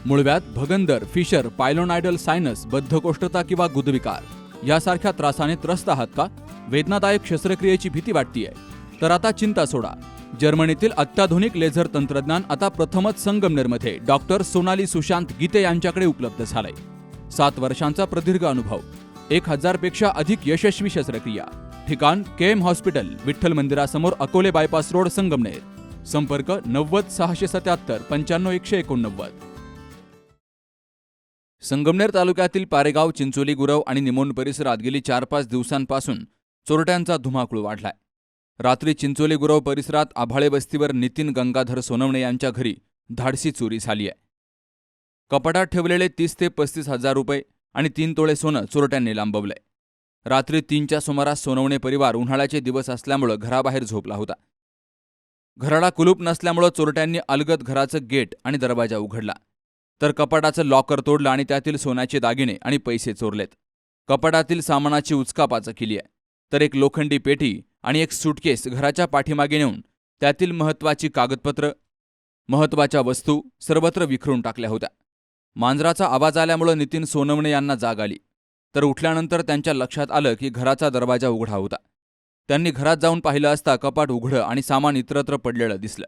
मूळव्याध, भगंदर, fissure, पायलोनायडल sinus, बद्धकोष्ठता किंवा गुदविकार यासारख्या त्रासाने त्रस्त आहात का? वेदनादायक शस्त्रक्रियेची भीती वाटतेय? तर आता चिंता सोडा. जर्मनीतील अत्याधुनिक लेझर तंत्रज्ञान आता प्रथमच संगमनेरमध्ये डॉक्टर सोनाली सुशांत गीते यांच्याकडे उपलब्ध झालंय. 7 वर्षांचा प्रदीर्घ अनुभव, 1000 पेक्षा अधिक यशस्वी शस्त्रक्रिया. ठिकाण केएम हॉस्पिटल, विठ्ठल मंदिरासमोर, अकोले बायपास रोड, संगमनेर. संपर्क 90 677 95 189. संगमनेर तालुक्यातील पारेगाव, चिंचोली, गुरव आणि निमोण परिसरात गेली 4-5 दिवसांपासून चोरट्यांचा धुमाकूळ वाढलाय. रात्री चिंचोली गुरव परिसरात आभाळे वस्तीवर नितीन गंगाधर सोनवणे यांच्या घरी धाडसी चोरी झाली आहे. कपाटात ठेवलेले 30 ते 35 हजार रुपये आणि 3 तोळे सोनं चोरट्यांनी लांबवलंय. रात्री 3च्या सुमारास सोनवणे परिवार उन्हाळ्याचे दिवस असल्यामुळे घराबाहेर झोपला होता. घराला कुलूप नसल्यामुळे चोरट्यांनी अलगद घराचं गेट आणि दरवाजा उघडला, तर कपाटाचं लॉकर तोडलं आणि त्यातील सोन्याचे दागिने आणि पैसे चोरलेत. कपाटातील सामानाची उचकापाचं केली आहे, तर एक लोखंडी पेटी आणि एक सूटकेस घराच्या पाठीमागे नेऊन त्यातील महत्त्वाची कागदपत्र, महत्त्वाच्या वस्तू सर्वत्र विखरून टाकल्या होत्या. मांजराचा आवाज आल्यामुळे नितीन सोनवणे यांना जाग आली, तर उठल्यानंतर त्यांच्या लक्षात आलं की घराचा दरवाजा उघडा होता. त्यांनी घरात जाऊन पाहिलं असता कपाट उघडं आणि सामान इतरत्र पडलेलं दिसलं,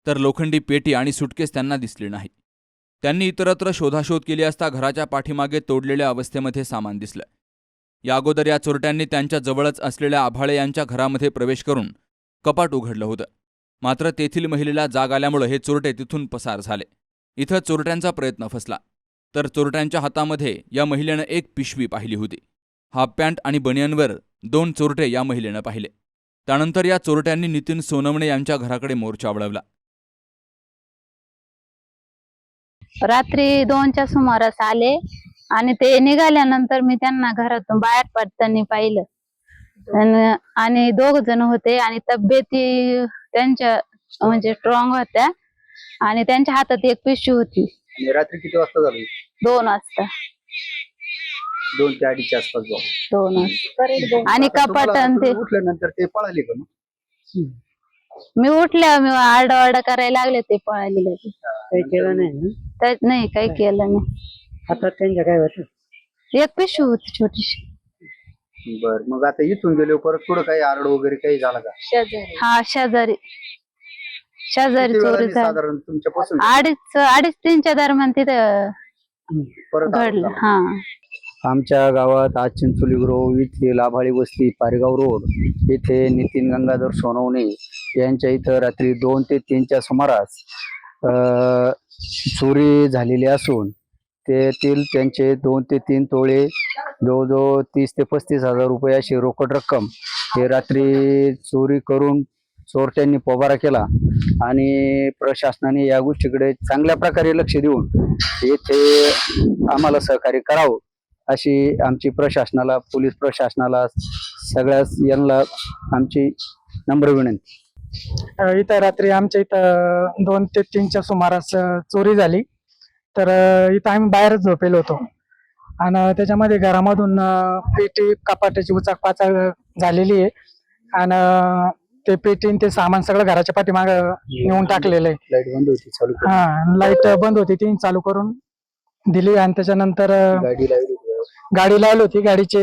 तर लोखंडी पेटी आणि सुटकेस त्यांना दिसली नाही. त्यांनी इतरत्र शोधाशोध केली असता घराच्या पाठीमागे तोडलेल्या अवस्थेमध्ये सामान दिसलं. या अगोदर या चोरट्यांनी त्यांच्या जवळच असलेल्या आभाळे यांच्या घरामध्ये प्रवेश करून कपाट उघडलं होतं. मात्र तेथील महिलेला जाग आल्यामुळे हे चोरटे तिथून पसार झाले. इथं चोरट्यांचा प्रयत्न फसला, तर चोरट्यांच्या हातामध्ये या महिलेनं एक पिशवी पाहिली होती. हाफ पॅन्ट आणि बनियनवर 2 चोरटे या महिलेनं पाहिले. त्यानंतर या चोरट्यांनी नितीन सोनवणे यांच्या घराकडे मोर्चा वळवला. रात्री 2च्या सुमारास आले आणि ते निघाल्यानंतर मी त्यांना घरातून बाहेर पडताना पाहिलं आणि 2 जण होते आणि तब्येती त्यांच्या म्हणजे स्ट्रॉंग होत्या आणि त्यांच्या हातात एक पिशवी होती. रात्री किती वाजता झाली? 2 वाजता. 2 ते 2:30च्या आसपास. 2 वाजता. आणि कपाट ते उठल्यानंतर ते पळाले का? मी उठल्या मी आरडाओरडा करायला लागले, ते पळाले. काही केलं नाही नाही, काही केलं नाही. आता त्यांच्या काय होतं? एक पिशवी होती छोटीशी. बर, मग आता इथून गेलो परत पुढे काही आरड वगैरे काही झाला का? हा, शेजारी चोरी झाली. साधारण तुमच्यापासून 2:30-3च्या दरम्यान तिथं परत घडलं. हा, आमच्या गावात आज चिंचोली गुरव इथे लाभाळी वस्ती पारेगाव रोड इथे नितीन गंगाधर सोनवणे यांच्या इथं रात्री 2 ते 3च्या सुमारास चोरी झालेली असून तेथील त्यांचे 2 ते 3 तोळे, जवळजवळ 30 ते 35 हजार रुपये अशी रोकड रक्कम हे रात्री चोरी करून चोरट्यांनी पोबारा केला. आणि प्रशासनाने या गोष्टीकडे चांगल्या प्रकारे लक्ष देऊन येथे आम्हाला सहकार्य करावं अशी आमची प्रशासनाला, पोलीस प्रशासनाला, सगळ्याच यांना आमची नम्र विनंती. इथं रात्री आमच्या इथं 2 ते 3च्या सुमारास चोरी झाली. तर इथं आम्ही बाहेरच झोपेलो होतो आणि त्याच्यामध्ये घरामधून पेटी, कपाटाची उचाकपाचा झालेली आहे आणि ते पेटी ते सामान सगळं घराच्या पाठीमाग नेऊन टाकलेलं आहे. लाईट बंद होती, चालू करून. हा, लाईट बंद होती, ती चालू करून दिली आणि त्याच्यानंतर गाडी लावली होती. गाडीचे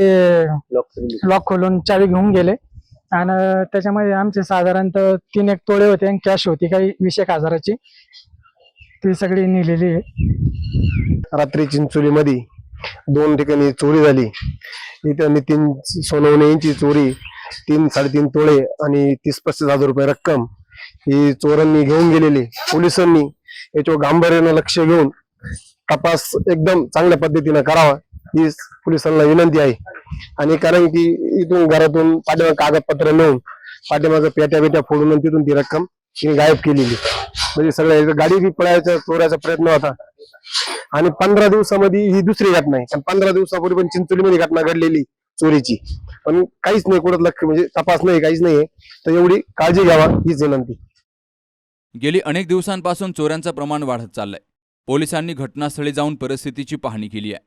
लॉक खोलून चावी घेऊन गेले आणि त्याच्यामध्ये आमचे साधारणतः 3 तोळे होते आणि कॅश होती काही 20,000ची, ती सगळी नेलेली आहे. रात्री चिंचोली मध्ये 2 ठिकाणी चोरी झाली. इथं नितीन सोनवणे यांची चोरी 3-3.5 तोळे आणि 30-35 हजार रुपये रक्कम ही चोरांनी घेऊन गेलेली. पोलिसांनी याच्यावर गांभीर्यानं लक्ष घेऊन तपास एकदम चांगल्या पद्धतीने करावा ही पोलिसांना विनंती आहे. आणि कारण की इथून घरातून पाठीमागे कागदपत्र नेऊन पाठीमागे पेट्या फोडून तिथून ती रक्कम गायब केलेली. म्हणजे सगळ्या गाडी बी पळायचा चोरायचा प्रयत्न होता. आणि 15 दिवसामध्ये ही दुसरी घटना आहे. 15 दिवसापूर्वी पण चिंचोलीमध्ये घटना घडलेली चोरीची, पण काहीच नाही, कुठं लक्ष म्हणजे तपास नाही, काहीच नाहीये. तर एवढी काळजी घ्यावा हीच विनंती. गेली अनेक दिवसांपासून चोऱ्यांचं प्रमाण वाढत चाललंय. पोलिसांनी घटनास्थळी जाऊन परिस्थितीची पाहणी केली आहे,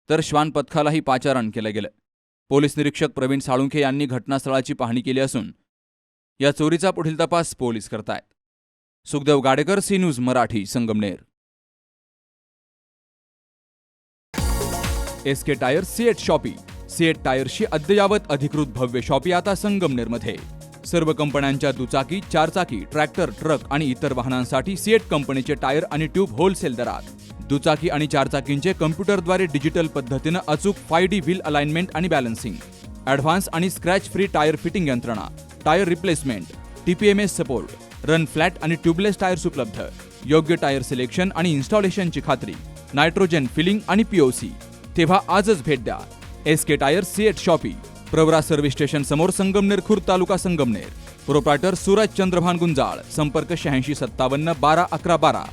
तर श्वान पथकालाही पाचारण केलं गेलं. पोलीस निरीक्षक प्रवीण साळुंखे यांनी घटनास्थळाची पाहणी केली असून या चोरीचा पुढील तपास पोलीस करतायत. Sukhdev Gadekar, C news Marathi, Sangamner. SK tyre CEAT shoppe. CEAT टायर्सची अद्ययावत अधिकृत भव्य शॉपी आता संगमनेरमध्ये. सर्व कंपन्यांच्या दुचाकी, चारचाकी, ट्रॅक्टर, ट्रक आणि इतर वाहनांसाठी सिएट कंपनीचे टायर आणि ट्यूब होलसेल दरात. दुचाकी आणि चारचाकींचे कम्प्युटरद्वारे डिजिटल पद्धतीनं अचूक 5D व्हील अलाइनमेंट आणि बॅलन्सिंग, ॲडव्हान्स आणि स्क्रॅच फ्री टायर फिटिंग यंत्रणा, tyre replacement, TPMS support, run flat आणि ट्यूबलेस टायर्स उपलब्ध. योग्य टायर सिलेक्शन आणि इन्स्टॉलेशनची खात्री, नायट्रोजन फिलिंग आणि POC. तेव्हा आजच भेट द्या SK tyre CEAT shoppe, Pravara service station समोर, संगमनेर खुर्द, तालुका संगमनेर. प्रोप्रायटर सूरज चंद्रभान गुंजाळ. संपर्क 8657 12 11 12.